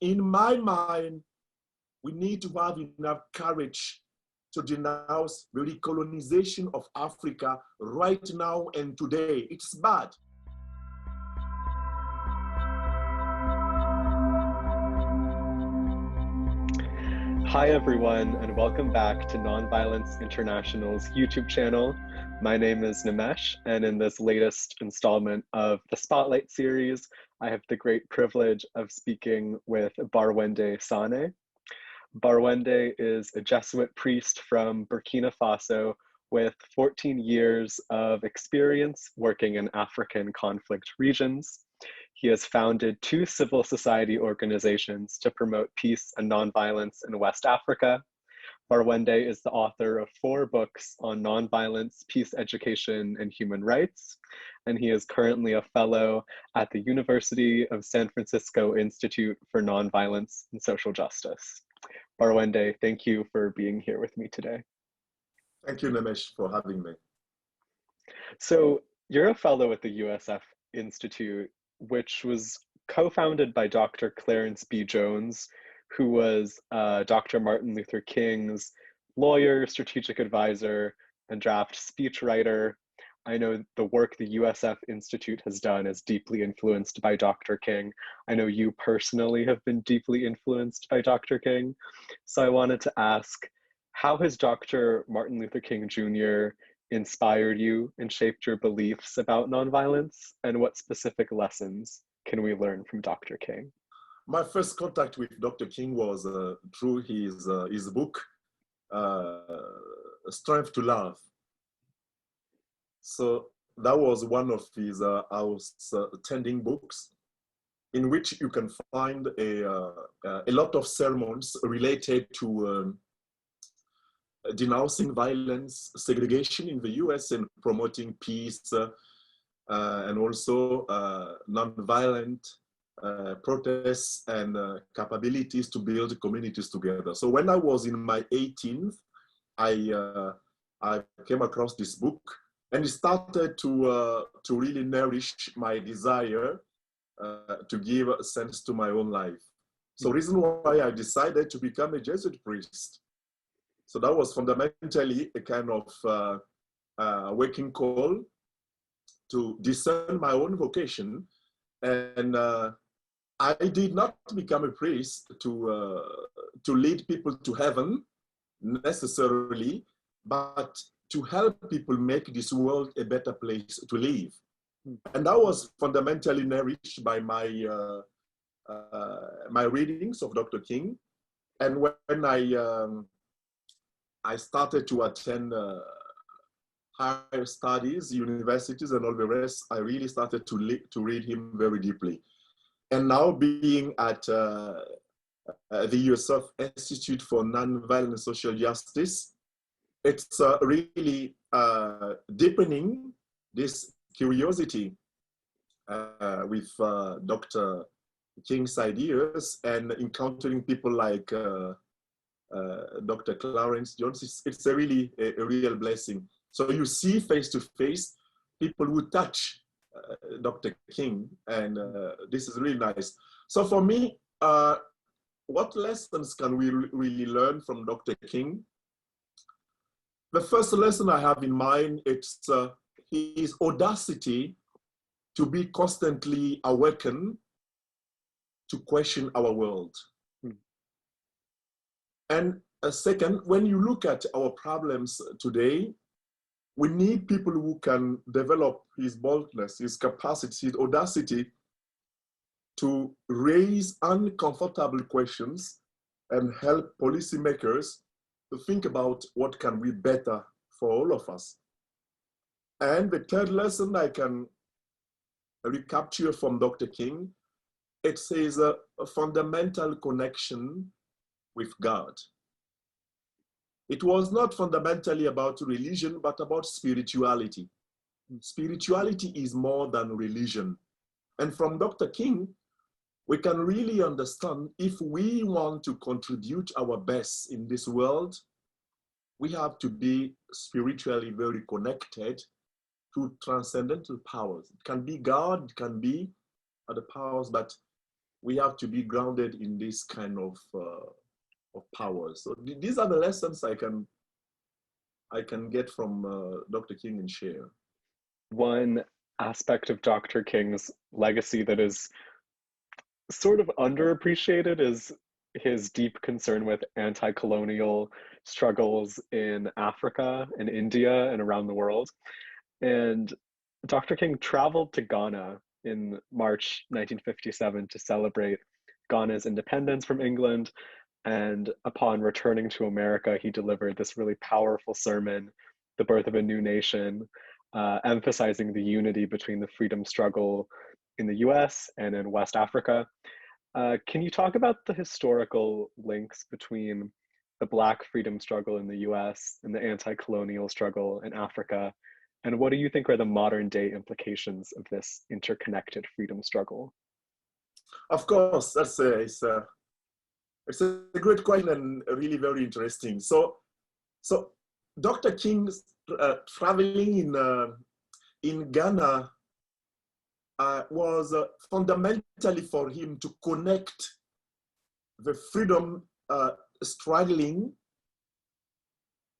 in my mind, we need to have enough courage to denounce the recolonization of Africa right now and today. It's bad. Hi everyone, and welcome back to Nonviolence International's YouTube channel. My name is Nimesh, and in this latest installment of the Spotlight series, I have the great privilege of speaking with Barwendé Sané. Barwendé is a Jesuit priest from Burkina Faso with 14 years of experience working in African conflict regions. He has founded 2 civil society organizations to promote peace and nonviolence in West Africa. Barwendé is the author of 4 books on nonviolence, peace education, and human rights, and he is currently a fellow at the University of San Francisco Institute for Nonviolence and Social Justice. Barwendé, thank you for being here with me today. Thank you, Nimesh, for having me. So you're a fellow at the USF Institute, which was co-founded by Dr. Clarence B. Jones, who was Dr. Martin Luther King's lawyer, strategic advisor, and draft speechwriter. I know the work the USF Institute has done is deeply influenced by Dr. King. I know you personally have been deeply influenced by Dr. King. So I wanted to ask, how has Dr. Martin Luther King Jr. inspired you and shaped your beliefs about nonviolence? And what specific lessons can we learn from Dr. King? My first contact with Dr. King was through his book, Strength to Love. So that was one of his outstanding books, in which you can find a lot of sermons related to denouncing violence, segregation in the US, and promoting peace, and also nonviolent protests and capabilities to build communities together. So when I was in my 18th, I came across this book, and it started to really nourish my desire to give a sense to my own life. So reason why I decided to become a Jesuit priest. So that was fundamentally a kind of waking call to discern my own vocation. And I did not become a priest to lead people to heaven necessarily, but to help people make this world a better place to live. And that was fundamentally nourished by my my readings of Dr. King. And when I started to attend higher studies, universities, and all the rest, I really started to read him very deeply. And now being at the USF Institute for Nonviolence Social Justice, it's really deepening this curiosity with Dr. King's ideas and encountering people like Dr. Clarence Jones. It's a really a real blessing. So you see face to face people who touch Dr. King, and this is really nice. So for me, what lessons can we really learn from Dr. King? The first lesson I have in mind, it's his audacity to be constantly awakened to question our world. And second, when you look at our problems today, we need people who can develop his boldness, his capacity, his audacity to raise uncomfortable questions and help policymakers to think about what can be better for all of us. And the third lesson I can recapture from Dr. King, it says a fundamental connection with God. It was not fundamentally about religion, but about spirituality. Spirituality is more than religion. And from Dr. King, we can really understand if we want to contribute our best in this world, we have to be spiritually very connected to transcendental powers. It can be God, it can be other powers, but we have to be grounded in this kind of powers. So these are the lessons I can get from Dr. King and share. One aspect of Dr. King's legacy that is sort of underappreciated is his deep concern with anti-colonial struggles in Africa and India and around the world. And Dr. King traveled to Ghana in March 1957 to celebrate Ghana's independence from England. And upon returning to America, he delivered this really powerful sermon, The Birth of a New Nation, emphasizing the unity between the freedom struggle in the US and in West Africa. Can you talk about the historical links between the Black freedom struggle in the US and the anti-colonial struggle in Africa? And what do you think are the modern day implications of this interconnected freedom struggle? Of course, it's a great question and really very interesting. So Dr. King's traveling in Ghana was fundamentally for him to connect the freedom struggling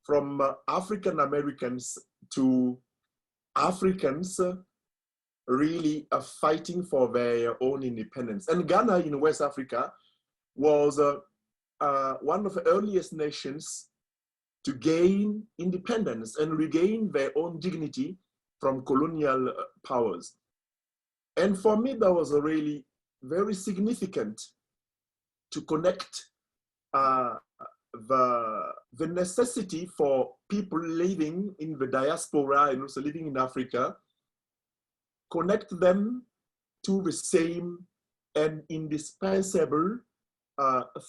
from African Americans to Africans really fighting for their own independence. And Ghana in West Africa was one of the earliest nations to gain independence and regain their own dignity from colonial powers. And for me, that was really very significant to connect the necessity for people living in the diaspora and also living in Africa, connect them to the same and indispensable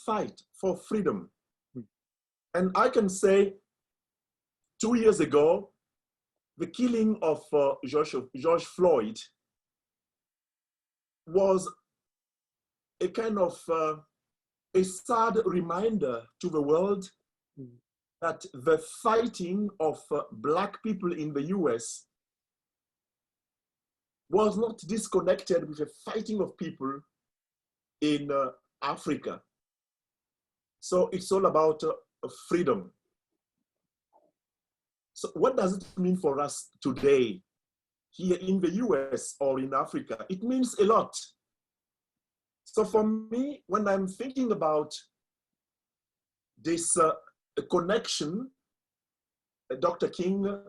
fight for freedom. And I can say 2 years ago, the killing of George Floyd was a kind of a sad reminder to the world that the fighting of Black people in the US was not disconnected with the fighting of people in Africa. So it's all about freedom. So what does it mean for us today, here in the US or in Africa? It means a lot. So for me, when I'm thinking about this connection Dr. King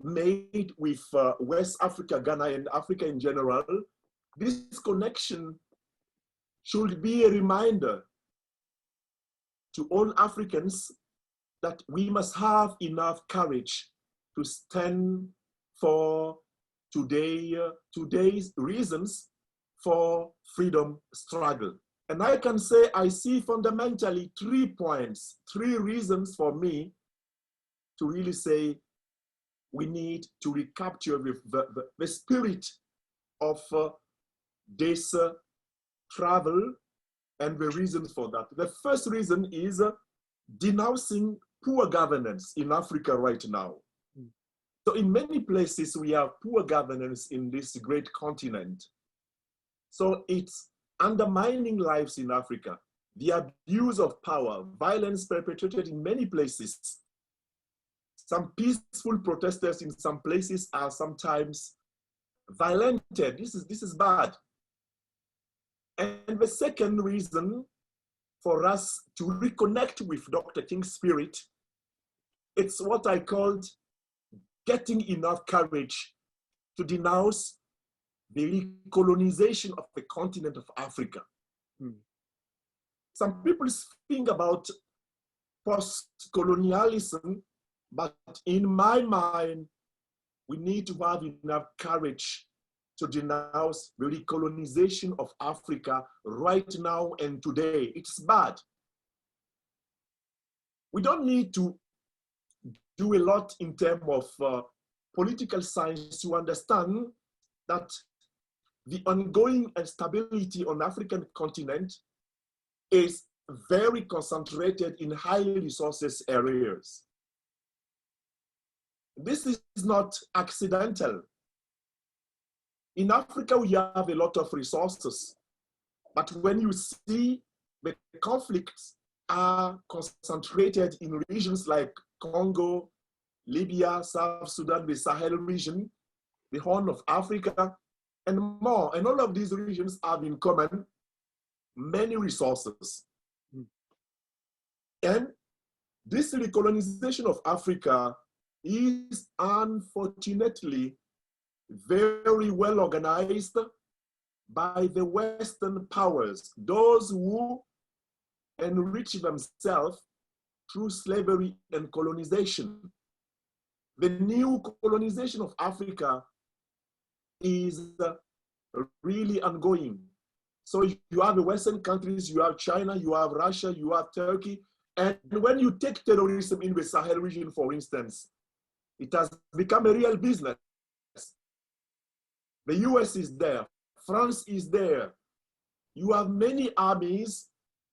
made with West Africa, Ghana, and Africa in general, this connection should be a reminder to all Africans that we must have enough courage to stand for today's reasons for freedom struggle. And I can say I see fundamentally 3 points, 3 reasons for me to really say we need to recapture the spirit of this travel and the reasons for that. The first reason is denouncing poor governance in Africa right now. So in many places we have poor governance in this great continent. So it's undermining lives in Africa, the abuse of power, violence perpetrated in many places. Some peaceful protesters in some places are sometimes violented. This is bad. And the second reason for us to reconnect with Dr. King's spirit, it's what I called getting enough courage to denounce the recolonization of the continent of Africa. Some people think about post-colonialism, but in my mind, we need to have enough courage to denounce the recolonization of Africa right now and today. It's bad. We don't need to do a lot in terms of political science to understand that the ongoing instability on the African continent is very concentrated in high resources areas. This is not accidental. In Africa, we have a lot of resources. But when you see the conflicts are concentrated in regions like Congo, Libya, South Sudan, the Sahel region, the Horn of Africa, and more. And all of these regions have in common many resources. And this recolonization of Africa is unfortunately very well organized by the Western powers, those who enrich themselves through slavery and colonization. The new colonization of Africa is really ongoing. So you have the Western countries, you have China, you have Russia, you have Turkey. And when you take terrorism in the Sahel region, for instance, it has become a real business. The US is there, France is there. You have many armies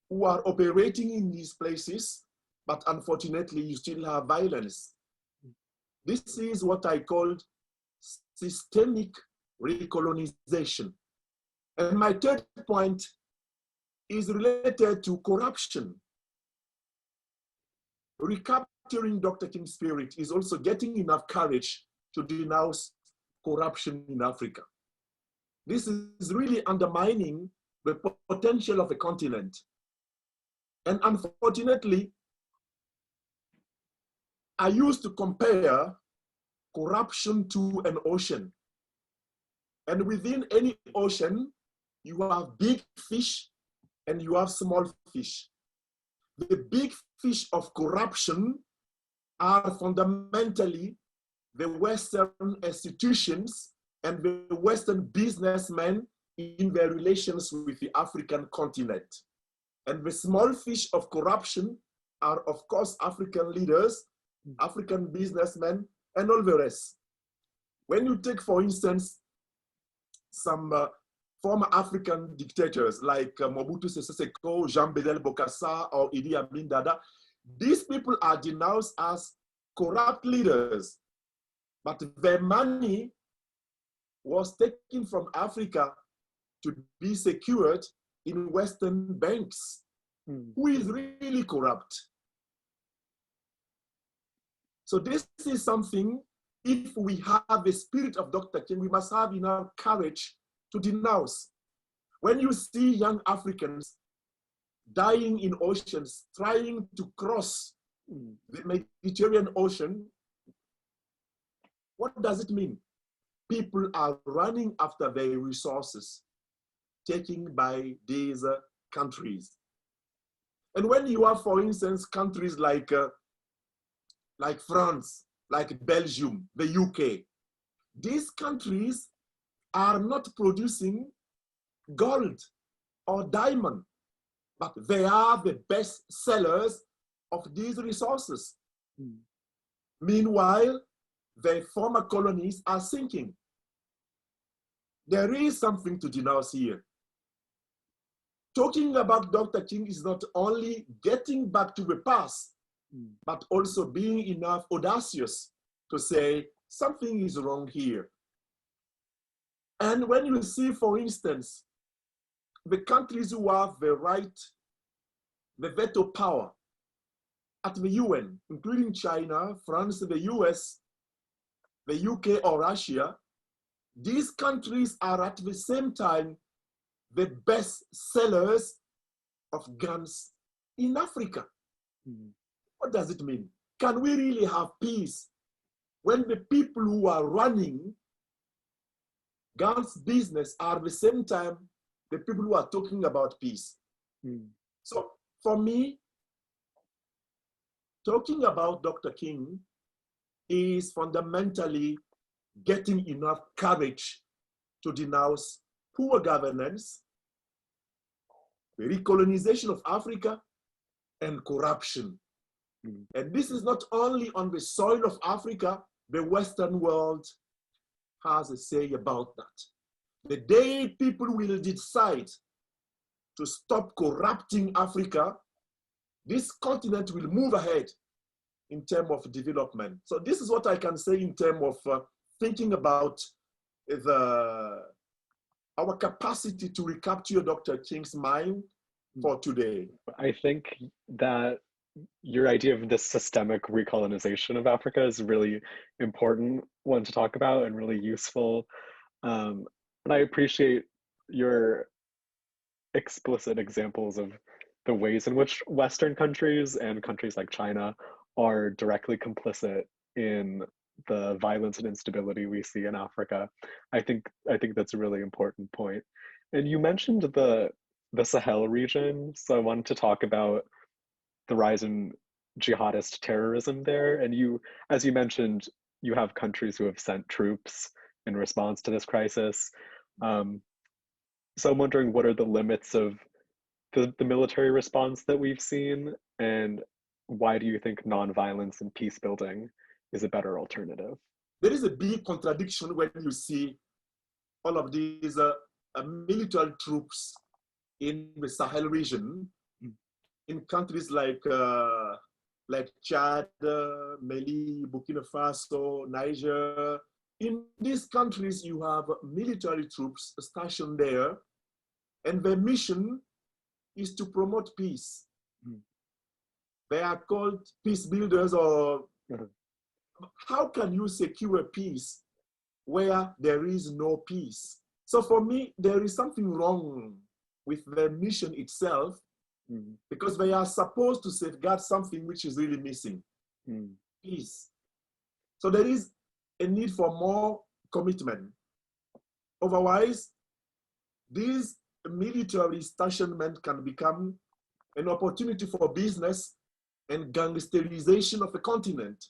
who are operating in these places, but unfortunately you still have violence. This is what I called systemic recolonization. And my third point is related to corruption. Recapturing Dr. King's spirit is also getting enough courage to denounce corruption in Africa. This is really undermining the potential of a continent. And unfortunately, I used to compare corruption to an ocean. And within any ocean, you have big fish and you have small fish. The big fish of corruption are fundamentally the Western institutions and the Western businessmen in their relations with the African continent. And the small fish of corruption are, of course, African leaders, African businessmen, and all the rest. When you take, for instance, some former African dictators like Mobutu Sese Seko, Jean Bedel Bokassa, or Idi Amin Dada, these people are denounced as corrupt leaders, but their money was taken from Africa to be secured in Western banks. Who is really corrupt? So this is something, if we have the spirit of Dr. King, we must have enough courage to denounce. When you see young Africans dying in oceans, trying to cross the Mediterranean Ocean, what does it mean? People are running after their resources taken by these countries. And when you have, for instance, countries like France, like Belgium, the UK, these countries are not producing gold or diamond, but they are the best sellers of these resources. Meanwhile, their former colonies are sinking. There is something to denounce here. Talking about Dr. King is not only getting back to the past, but also being enough audacious to say something is wrong here. And when you see, for instance, the countries who have the right, the veto power at the UN, including China, France, the US, the UK, or Russia, these countries are at the same time the best sellers of guns in Africa. What does it mean? Can we really have peace when the people who are running guns business are at the same time the people who are talking about peace? So for me, talking about Dr. King is fundamentally getting enough courage to denounce poor governance, the recolonization of Africa, and corruption. And this is not only on the soil of Africa, the Western world has a say about that. The day people will decide to stop corrupting Africa, this continent will move ahead in terms of development. So this is what I can say in terms of thinking about the our capacity to recapture Dr. King's mind for today? I think that your idea of this systemic recolonization of Africa is a really important one to talk about and really useful. And I appreciate your explicit examples of the ways in which Western countries and countries like China are directly complicit in the violence and instability we see in Africa. I think that's a really important point. And you mentioned the Sahel region, so I wanted to talk about the rise in jihadist terrorism there. And you, as you mentioned, you have countries who have sent troops in response to this crisis. So I'm wondering, what are the limits of the military response that we've seen, and why do you think nonviolence and peace building is a better alternative? There is a big contradiction when you see all of these military troops in the Sahel region, in countries like Chad, Mali, Burkina Faso, Niger. In these countries, you have military troops stationed there, and their mission is to promote peace. They are called peace builders, or how can you secure peace where there is no peace? So for me, there is something wrong with their mission itself, because they are supposed to safeguard something which is really missing, peace. So there is a need for more commitment. Otherwise, these military stationment can become an opportunity for business and gangsterization of the continent.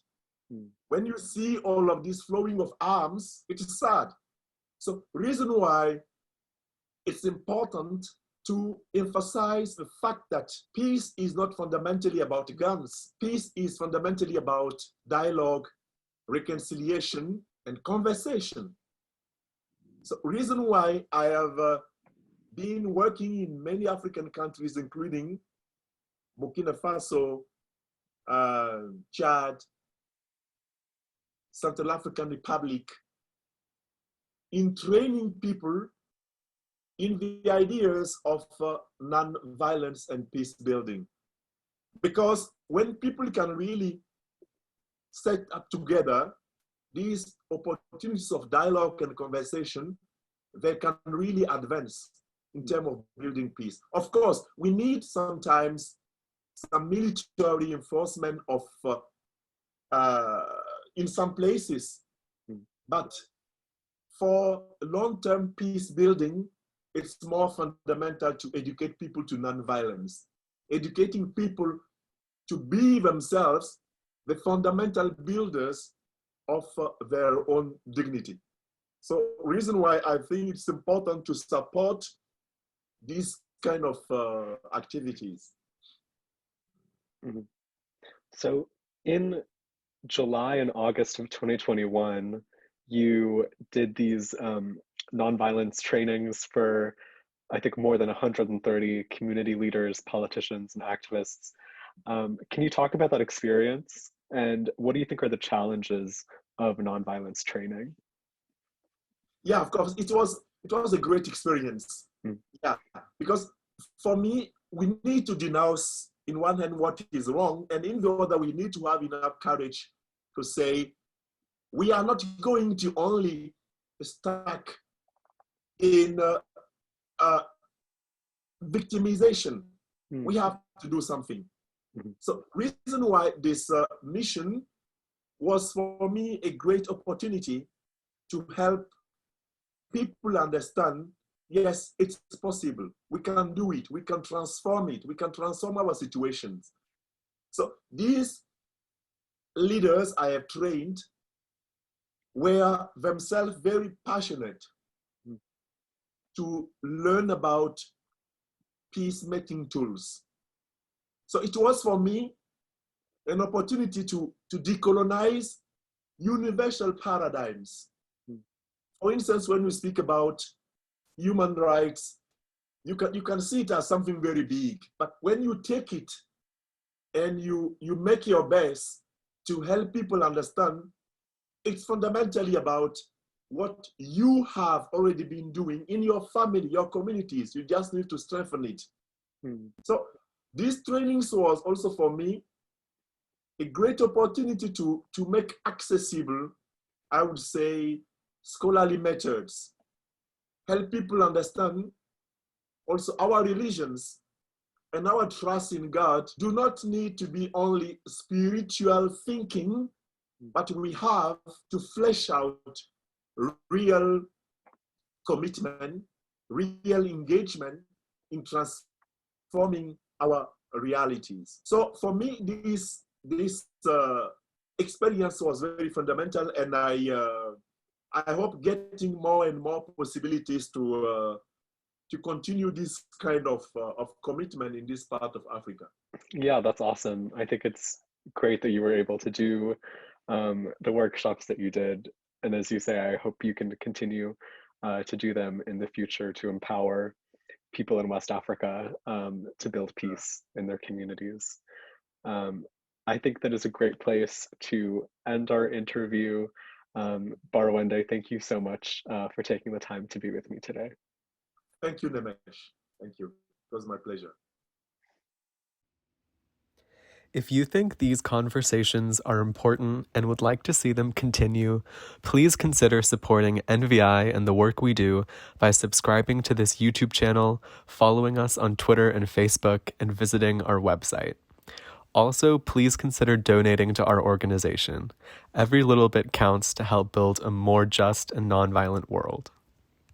When you see all of this flowing of arms, it is sad. So reason why it's important to emphasize the fact that peace is not fundamentally about guns. Peace is fundamentally about dialogue, reconciliation, and conversation. So reason why I have been working in many African countries, including Burkina Faso, Chad, Central African Republic, in training people in the ideas of non-violence and peace building. Because when people can really set up together these opportunities of dialogue and conversation, they can really advance in terms of building peace. Of course, we need sometimes some military enforcement of in some places, but for long-term peace building, it's more fundamental to educate people to non-violence, educating people to be themselves the fundamental builders of their own dignity. So reason why I think it's important to support these kind of activities. So in July and August of 2021, you did these nonviolence trainings for, I think, more than 130 community leaders, politicians, and activists. Can you talk about that experience? And what do you think are the challenges of nonviolence training? Yeah, of course, it was a great experience. Yeah, because for me, we need to denounce in one hand what is wrong, and in the other, we need to have enough courage to say, we are not going to only stuck in victimization. We have to do something. So reason why this mission was for me a great opportunity to help people understand, yes, it's possible. We can do it. We can transform it. We can transform our situations. So these leaders I have trained were themselves very passionate to learn about peacemaking tools. So it was for me an opportunity to decolonize universal paradigms. For instance, when we speak about human rights, you can see it as something very big, but when you take it and you make your best to help people understand, it's fundamentally about what you have already been doing in your family, your communities. You just need to strengthen it. So these trainings was also for me a great opportunity to make accessible, I would say, scholarly methods, help people understand also our religions and our trust in God do not need to be only spiritual thinking, but we have to flesh out real commitment, real engagement in transforming our realities. So for me, this experience was very fundamental, and I hope getting more and more possibilities to continue this kind of commitment in this part of Africa. Yeah, that's awesome. I think it's great that you were able to do the workshops that you did. And as you say, I hope you can continue to do them in the future to empower people in West Africa to build peace in their communities. I think that is a great place to end our interview. Barwendé, thank you so much for taking the time to be with me today. Thank you, Nimesh. Thank you. It was my pleasure. If you think these conversations are important and would like to see them continue, please consider supporting NVI and the work we do by subscribing to this YouTube channel, following us on Twitter and Facebook, and visiting our website. Also, please consider donating to our organization. Every little bit counts to help build a more just and nonviolent world.